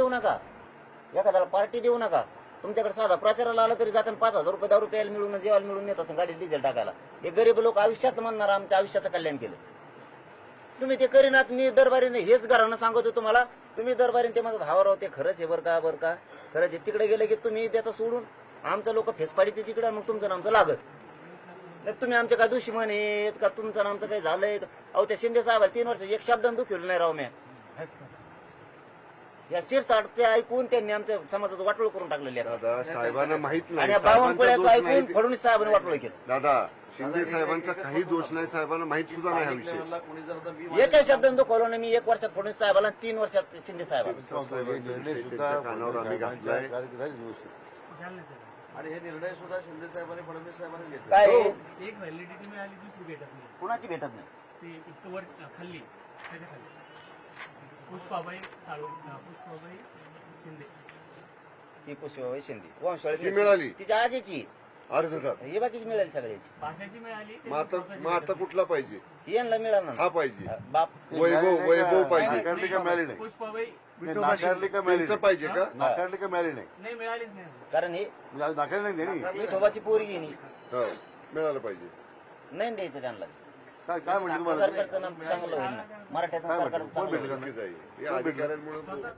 देऊ नका, एखाद्याला पार्टी देऊ नका. तुमच्याकडे साधा प्रचाराला आला तरी जाताना 5,000 रुपये दारू प्यायला मिळून जेवायला मिळून येत असं गाडीत डिझेल टाकायला. हे गरीब लोक आयुष्यात म्हणणार आमच्या आयुष्याचं कल्याण केलं. तुम्ही ते करीनात. मी दरबारीने हेच घरानं सांगतो तुम्हाला. तुम्ही दरबारीने ते म्हणतात हावर ते खरंच आहे बरं का खरंच आहे. तिकडे गेले की तुम्ही त्याचं सोडून आमचं लोक फेसपाडी ते तिकडे, मग तुमचं नामचं लागत नाही. तुम्ही आमचे काय दुश्मन आहेत का तुमचं नामचं काही झालंय. अहो त्या शिंदे साहेबाला 3 वर्ष एक शब्दानं दुखवलं नाही राव. म्या या शिरसाटचे ऐकून त्यांनी आमच्या समाजाचं वाटोळ करून टाकलेले दादा साहेबांना माहित नाही. आणि बावनकुळ्याचं ऐकून फडणवीस साहेबांनी वाटोळ केलं. दादा शिंदे साहेबांचा काही दोष नाही, साहेबांना माहित सुद्धा नाही हा विषय. एका शब्दानं दुखवलं नाही मी. 1 वर्षात फडणवीस साहेबाला 3 वर्षात शिंदे साहेबाला. त्यांच्या कानावर आम्ही घातलाय. आणि हे निर्णय सुद्धा शिंदे साहेबांनी फडणवीस साहेबांनी घेतले. काय एक व्हॅलिडिटी मिळाली, दुसरी भेटत नाही. कुणाची भेटत नाही. ते वर खाल्ली, त्याच्या खाली पुष्पाबाई शिंदे. ही पुष्पाबाई शिंदे वंशावळी ती मिळाली. तिच्या आजीची अर्जदार ही बाकीची मिळाली सगळ्याची. भाषाची मिळाली. मग आता कुठला पाहिजे? ही यांना मिळाला हा पाहिजे. बाप वैभव पाहिजे. नाकारली का मिळाली नाही? पुष्पाबाई नाकारली का मिळाली त्यांचं पाहिजे का? नाकारली का मिळाली नाही? नाही, मिळालीच नाही. कारण ही म्हणजे नाकारली नाही त्यांनी. विठोबाची पोरगी नाही. हो, मिळालं पाहिजे. नाही द्यायचं त्यांना. काय म्हणजे तुम्हाला सरकारचं नाम चांगलं होईल ना. मराठ्याचं सरकारचं कोण चांगलं भेटलं होईल. का? चुकीचं आहे. या अधिकाऱ्यांमुळे